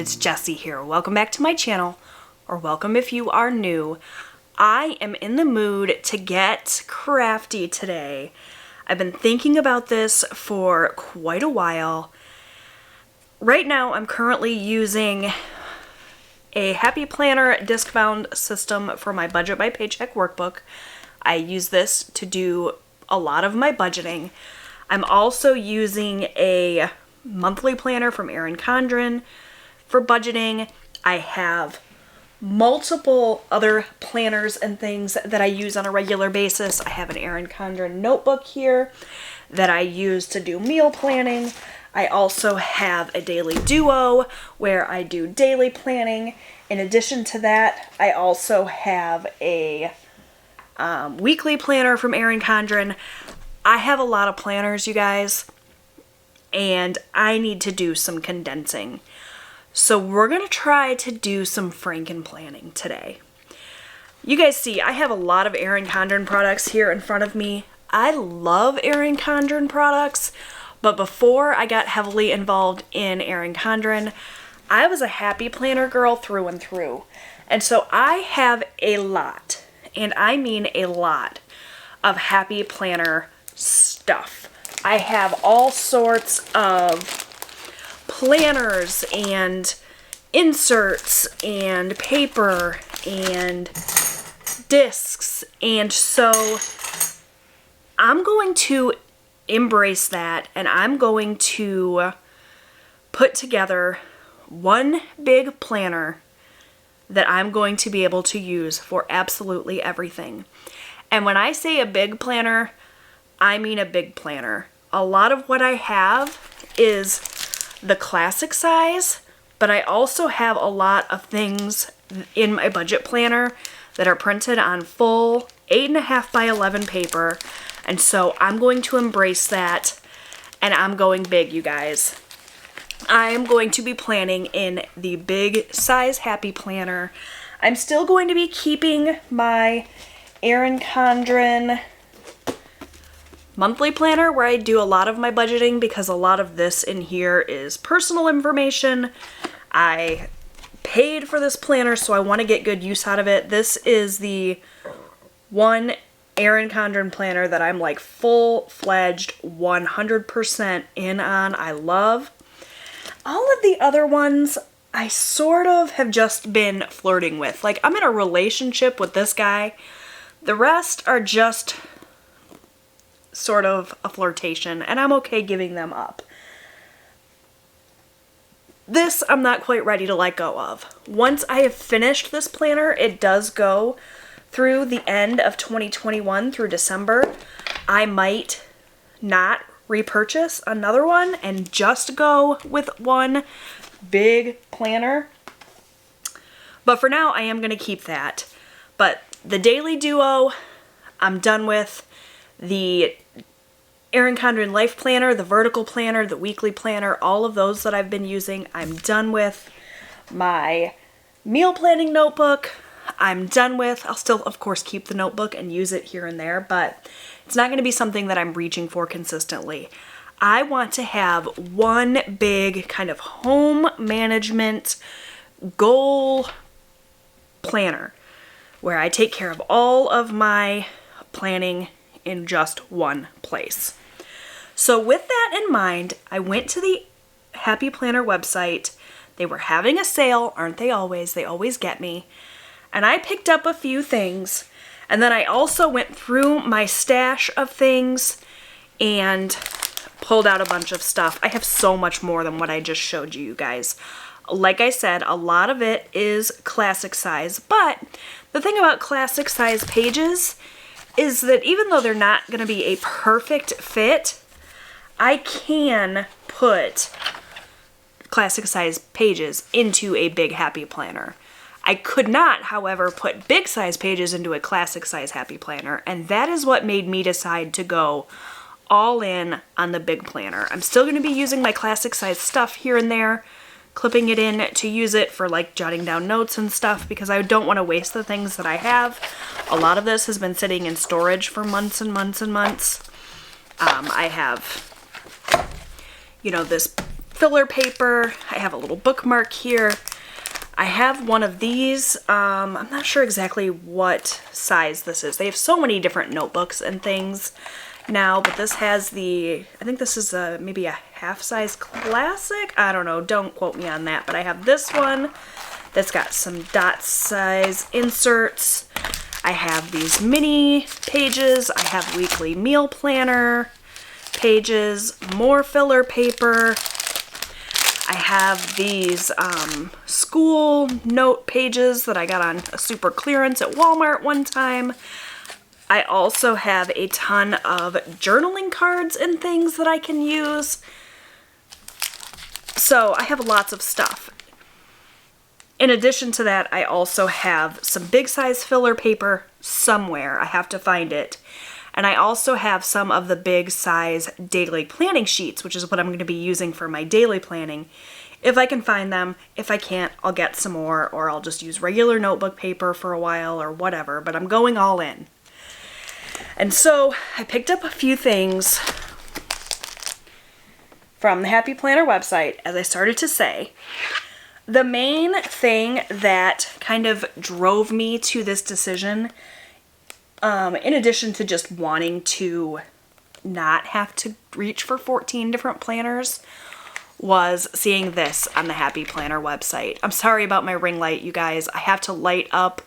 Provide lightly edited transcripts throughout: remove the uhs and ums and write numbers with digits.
it's Jessie here. Welcome back to my channel, or welcome if you are new. I am in the mood to get crafty today. I've been thinking about this for quite a while. Right now I'm currently using a Happy Planner disc bound system for my Budget by Paycheck workbook. I use this to do a lot of my budgeting. I'm also using a monthly planner from Erin Condren for budgeting. I have multiple other planners and things that I use on a regular basis. I have an Erin Condren notebook here that I use to do meal planning. I also have a daily duo where I do daily planning. In addition to that, I also have a weekly planner from Erin Condren. I have a lot of planners, you guys, and I need to do some condensing. So we're going to try to do some Frankenplanning today. You guys see, I have a lot of Erin Condren products here in front of me. I love Erin Condren products, but before I got heavily involved in Erin Condren, I was a Happy Planner girl through and through. And so I have a lot, and I mean a lot, of Happy Planner stuff. I have all sorts of planners and inserts and paper and discs, and so I'm going to embrace that, and I'm going to put together one big planner that I'm going to be able to use for absolutely everything. And when I say a big planner, I mean a big planner. A lot of what I have is the classic size, but I also have a lot of things in my budget planner that are printed on full 8.5 by 11 paper, and so I'm going to embrace that, and I'm going big, you guys. I am going to be planning in the big size Happy Planner. I'm still going to be keeping my Erin Condren monthly planner where I do a lot of my budgeting, because a lot of this in here is personal information. I paid for this planner, so I want to get good use out of it. This is the one Erin Condren planner that I'm like full-fledged 100% in on. I love. All of the other ones I sort of have just been flirting with. Like, I'm in a relationship with this guy. The rest are just sort of a flirtation, and I'm okay giving them up. This I'm not quite ready to let go of. Once I have finished this planner, it does go through the end of 2021 through December. I might not repurchase another one and just go with one big planner. But for now, I am going to keep that. But the daily duo, I'm done with. The Erin Condren Life Planner, the vertical planner, the weekly planner, all of those that I've been using, I'm done with. My meal planning notebook, I'm done with. I'll still, of course, keep the notebook and use it here and there, but it's not going to be something that I'm reaching for consistently. I want to have one big kind of home management goal planner where I take care of all of my planning in just one place. So with that in mind, I went to the Happy Planner website. They were having a sale, aren't they always? They always get me. And I picked up a few things, and then I also went through my stash of things and pulled out a bunch of stuff. I have so much more than what I just showed you guys. Like I said, a lot of it is classic size, but the thing about classic size pages is that even though they're not going to be a perfect fit, I can put classic size pages into a big Happy Planner. I could not, however, put big size pages into a classic size Happy Planner, and that is what made me decide to go all in on the big planner. I'm still going to be using my classic size stuff here and there, clipping it in to use it for like jotting down notes and stuff, because I don't want to waste the things that I have. A lot of this has been sitting in storage for months and months and months. I have, you know, this filler paper. I have a little bookmark here. I have one of these. I'm not sure exactly what size this is. They have so many different notebooks and things now, but this has I think this is maybe a half-size classic. I don't know, don't quote me on that, but I have this one that's got some dot size inserts. I have these mini pages. I have weekly meal planner pages, more filler paper. I have these school note pages that I got on a super clearance at Walmart one time. I also have a ton of journaling cards and things that I can use. So I have lots of stuff. In addition to that, I also have some big size filler paper somewhere. I have to find it. And I also have some of the big size daily planning sheets, which is what I'm going to be using for my daily planning. If I can find them, if I can't, I'll get some more, or I'll just use regular notebook paper for a while or whatever, but I'm going all in. And so I picked up a few things from the Happy Planner website, as I started to say. The main thing that kind of drove me to this decision, in addition to just wanting to not have to reach for 14 different planners, was seeing this on the Happy Planner website. I'm sorry about my ring light, you guys. I have to light up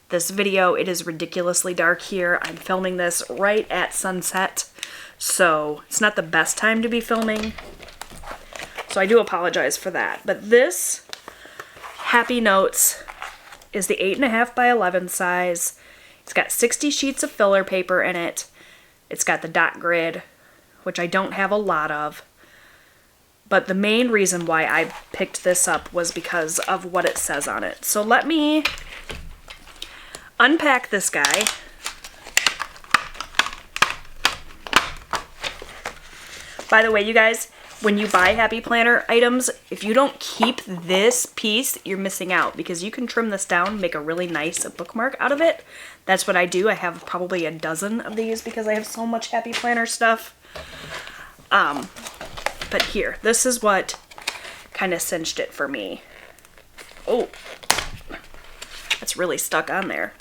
this video. It is ridiculously dark here. I'm filming this right at sunset, so it's not the best time to be filming. So I do apologize for that. But this Happy Notes is the 8.5 by 11 size. It's got 60 sheets of filler paper in it. It's got the dot grid, which I don't have a lot of. But the main reason why I picked this up was because of what it says on it. So let me unpack this guy. By the way, you guys, when you buy Happy Planner items, if you don't keep this piece, you're missing out, because you can trim this down and make a really nice bookmark out of it. That's what I do. I have probably a dozen of these because I have so much Happy Planner stuff. But here, this is what kind of cinched it for me. Oh, that's really stuck on there.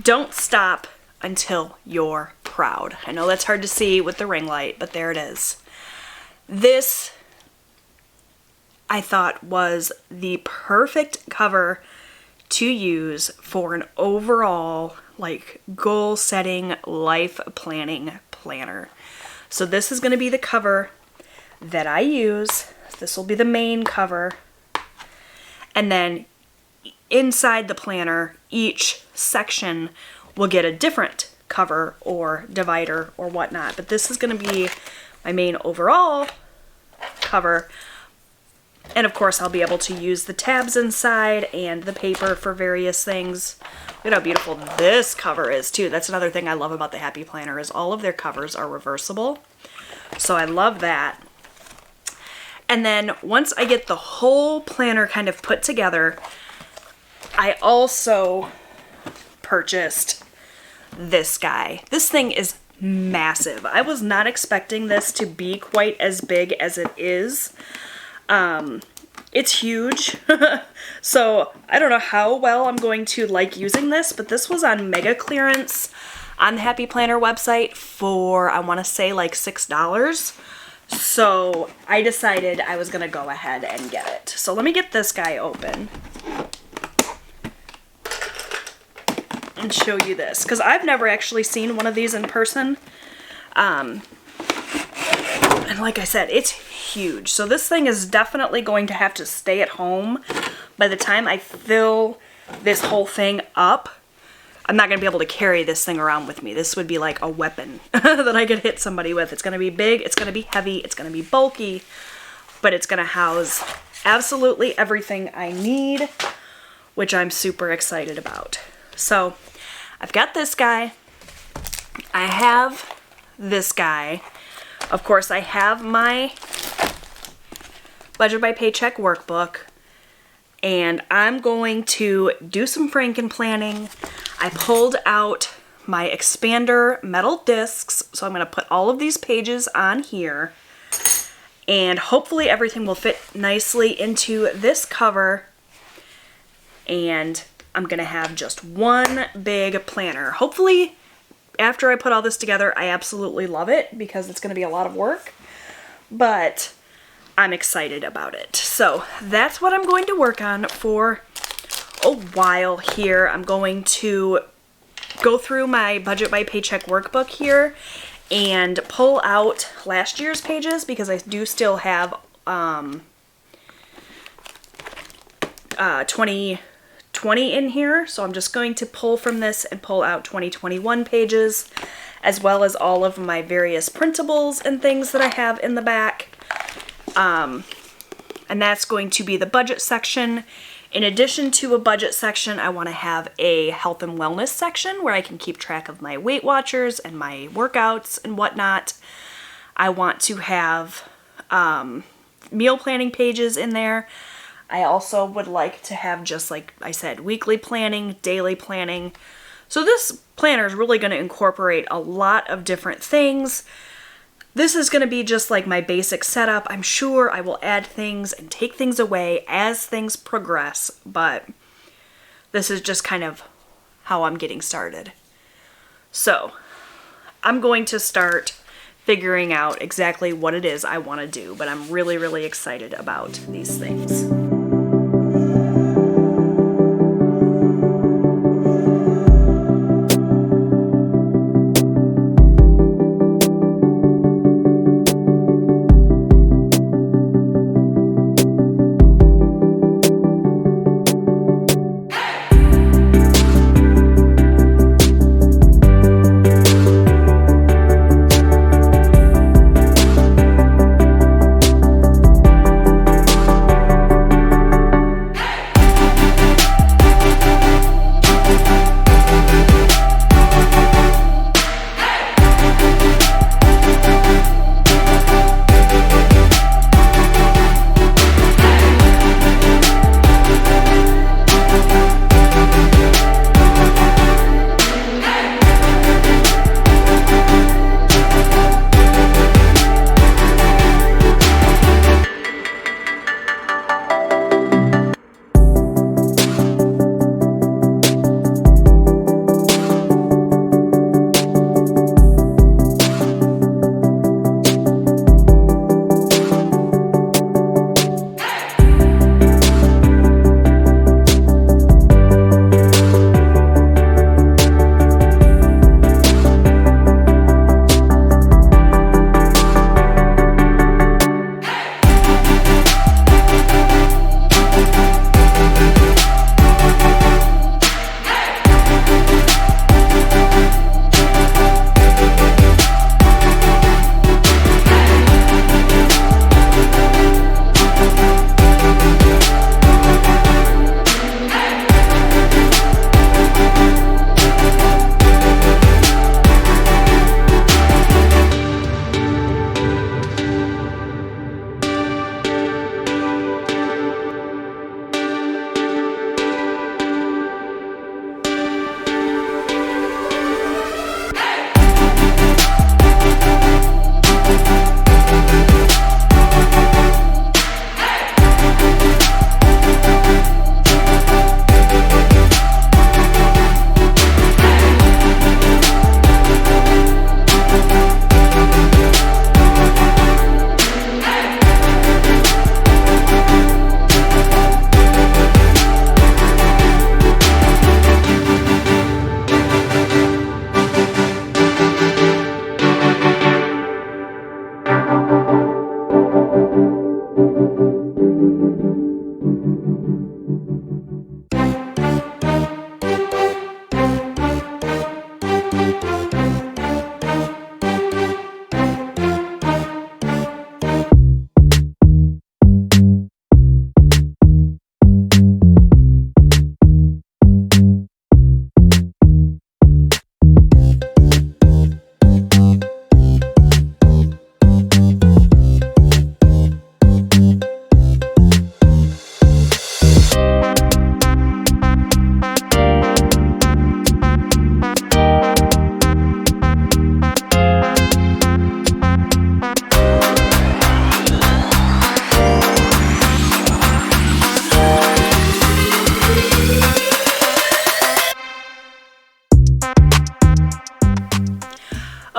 Don't stop until you're proud. I know that's hard to see with the ring light, but there it is. This, I thought, was the perfect cover to use for an overall, like, goal-setting, life planning planner. So this is going to be the cover that I use. This will be the main cover. And then inside the planner, each section will get a different cover or divider or whatnot. But this is going to be my main overall cover. And of course, I'll be able to use the tabs inside and the paper for various things. Look at how beautiful this cover is too. That's another thing I love about the Happy Planner, is all of their covers are reversible. So I love that. And then once I get the whole planner kind of put together, I also purchased this guy. This thing is massive. I was not expecting this to be quite as big as it is. It's huge. So I don't know how well I'm going to like using this, but this was on mega clearance on the Happy Planner website for, I want to say, like $6. So I decided I was going to go ahead and get it. So let me get this guy open and show you this, because I've never actually seen one of these in person. And like I said, it's huge. So this thing is definitely going to have to stay at home. By the time I fill this whole thing up, I'm not going to be able to carry this thing around with me. This would be like a weapon that I could hit somebody with. It's going to be big, it's going to be heavy, it's going to be bulky, but it's going to house absolutely everything I need, which I'm super excited about. So I've got this guy. I have this guy. Of course, I have my Budget by Paycheck workbook, and I'm going to do some Frankenplanning. I pulled out my expander metal discs, so I'm going to put all of these pages on here. And hopefully everything will fit nicely into this cover. And I'm gonna have just one big planner. Hopefully, after I put all this together, I absolutely love it because it's gonna be a lot of work, but I'm excited about it. So that's what I'm going to work on for a while here. I'm going to go through my budget by paycheck workbook here and pull out last year's pages because I do still have 2020 in here. So I'm just going to pull from this and pull out 2021 pages, as well as all of my various printables and things that I have in the back. And that's going to be the budget section. In addition to a budget section, I want to have a health and wellness section where I can keep track of my Weight Watchers and my workouts and whatnot. I want to have meal planning pages in there. I also would like to have, just like I said, weekly planning, daily planning. So this planner is really going to incorporate a lot of different things. This is going to be just like my basic setup. I'm sure I will add things and take things away as things progress, but this is just kind of how I'm getting started. So I'm going to start figuring out exactly what it is I want to do, but I'm really, really excited about these things.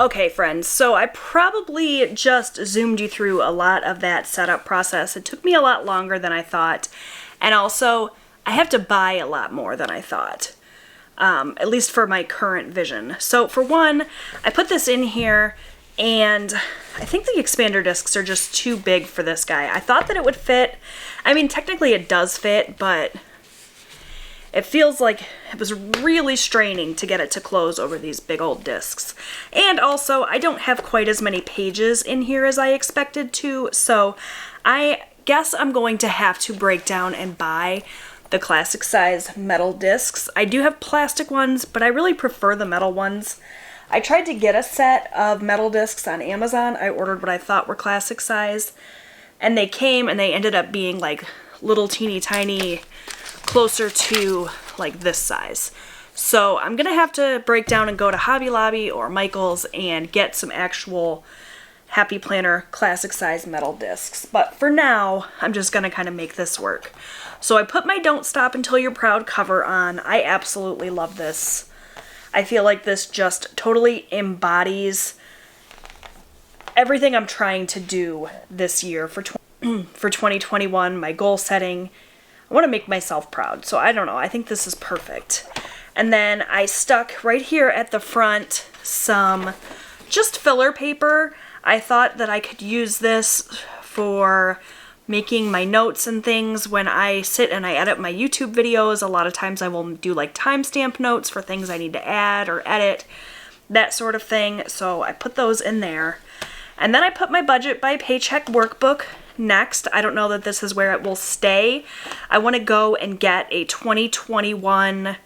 Okay, friends, so I probably just zoomed you through a lot of that setup process. It took me a lot longer than I thought, and also I have to buy a lot more than I thought, at least for my current vision. So for one, I put this in here, and I think the expander discs are just too big for this guy. I thought that it would fit. I mean, technically it does fit, but it feels like it was really straining to get it to close over these big old discs. And also, I don't have quite as many pages in here as I expected to, so I guess I'm going to have to break down and buy the classic size metal discs. I do have plastic ones, but I really prefer the metal ones. I tried to get a set of metal discs on Amazon. I ordered what I thought were classic size, and they came and they ended up being like little teeny tiny, closer to like this size. So I'm gonna have to break down and go to Hobby Lobby or Michael's and get some actual Happy Planner classic size metal discs. But for now, I'm just gonna kind of make this work. So I put my Don't Stop Until You're Proud cover on. I absolutely love this. I feel like this just totally embodies everything I'm trying to do this year for 2021, my goal setting. I want to make myself proud, so I don't know. I think this is perfect. And then I stuck right here at the front some just filler paper. I thought that I could use this for making my notes and things when I sit and I edit my YouTube videos. A lot of times I will do like timestamp notes for things I need to add or edit, that sort of thing. So I put those in there. And then I put my budget by paycheck workbook next. I don't know that this is where it will stay. I want to go and get a 2021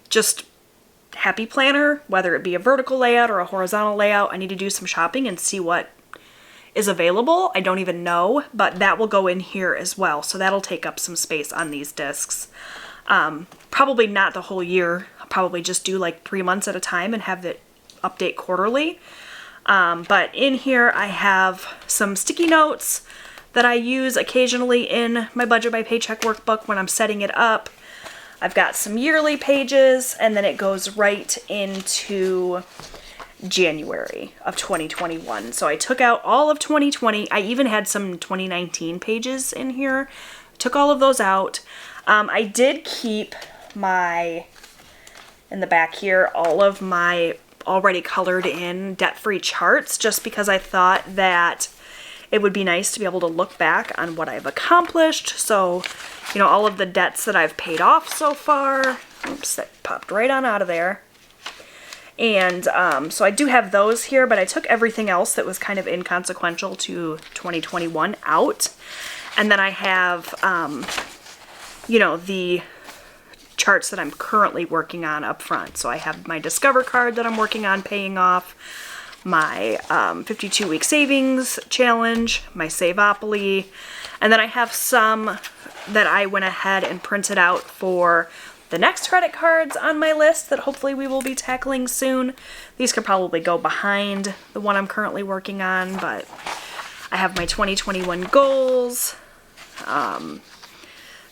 just Happy Planner, whether it be a vertical layout or a horizontal layout. I need to do some shopping and see what is available. I don't even know, but that will go in here as well. So that'll take up some space on these discs. Probably not the whole year. I'll probably just do like 3 months at a time and have it update quarterly. But in here I have some sticky notes that I use occasionally in my budget by paycheck workbook when I'm setting it up. I've got some yearly pages, and then it goes right into January of 2021. So I took out all of 2020. I even had some 2019 pages in here. Took all of those out. I did keep in the back here, all of my already colored in debt-free charts, just because I thought that it would be nice to be able to look back on what I've accomplished. So, you know, all of the debts that I've paid off so far. Oops, that popped right on out of there. And so I do have those here, but I took everything else that was kind of inconsequential to 2021 out. And then I have, you know, the charts that I'm currently working on up front. So I have my Discover card that I'm working on paying off, my 52-week savings challenge, my Savopoly, and then I have some that I went ahead and printed out for the next credit cards on my list that hopefully we will be tackling soon. These could probably go behind the one I'm currently working on, but I have my 2021 goals,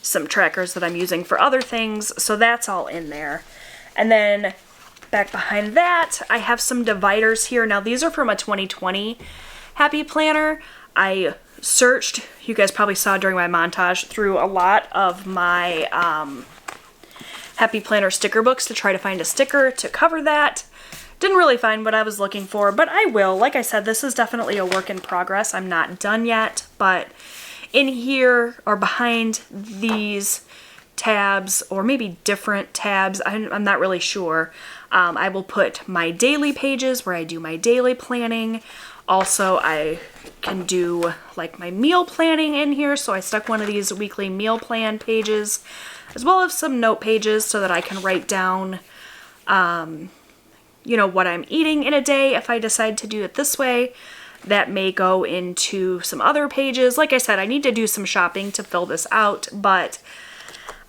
some trackers that I'm using for other things, so that's all in there. And then back behind that, I have some dividers here. Now these are from a 2020 Happy Planner. I searched, you guys probably saw during my montage, through a lot of my Happy Planner sticker books to try to find a sticker to cover that. Didn't really find what I was looking for, but I will. Like I said, this is definitely a work in progress. I'm not done yet, but in here or behind these tabs, or maybe different tabs, I'm not really sure, I will put my daily pages where I do my daily planning. Also, I can do like my meal planning in here, so I stuck one of these weekly meal plan pages, as well as some note pages so that I can write down, you know, what I'm eating in a day if I decide to do it this way. That may go into some other pages. Like I said, I need to do some shopping to fill this out, but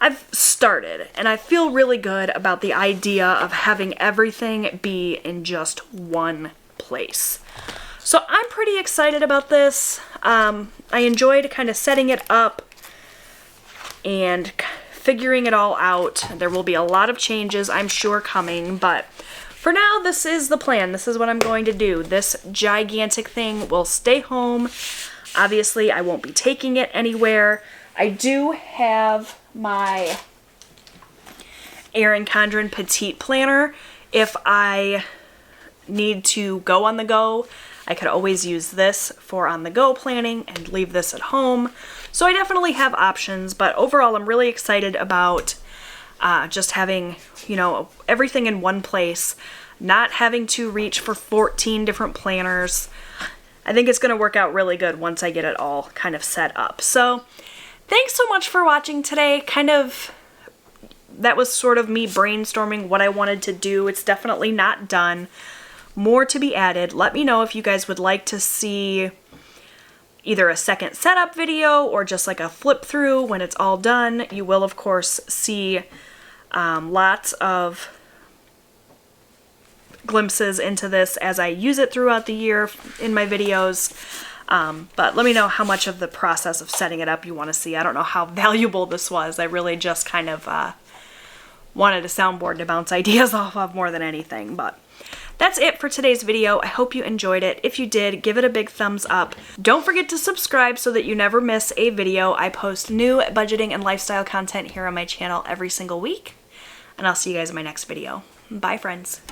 I've started, and I feel really good about the idea of having everything be in just one place. So I'm pretty excited about this. I enjoyed kind of setting it up and figuring it all out. There will be a lot of changes, I'm sure, coming, but for now, this is the plan. This is what I'm going to do. This gigantic thing will stay home. Obviously, I won't be taking it anywhere. I do have my Erin Condren Petite Planner. If I need to go on the go, I could always use this for on the go planning and leave this at home. So I definitely have options, but overall I'm really excited about just having, you know, everything in one place, not having to reach for 14 different planners. I think it's going to work out really good once I get it all kind of set up. So thanks so much for watching today. That was sort of me brainstorming what I wanted to do. It's definitely not done. More to be added. Let me know if you guys would like to see either a second setup video or just like a flip through when it's all done. You will of course see lots of glimpses into this as I use it throughout the year in my videos. But let me know how much of the process of setting it up you want to see. I don't know how valuable this was. I really just kind of wanted a soundboard to bounce ideas off of more than anything. But that's it for today's video. I hope you enjoyed it. If you did, give it a big thumbs up. Don't forget to subscribe so that you never miss a video. I post new budgeting and lifestyle content here on my channel every single week. And I'll see you guys in my next video. Bye, friends.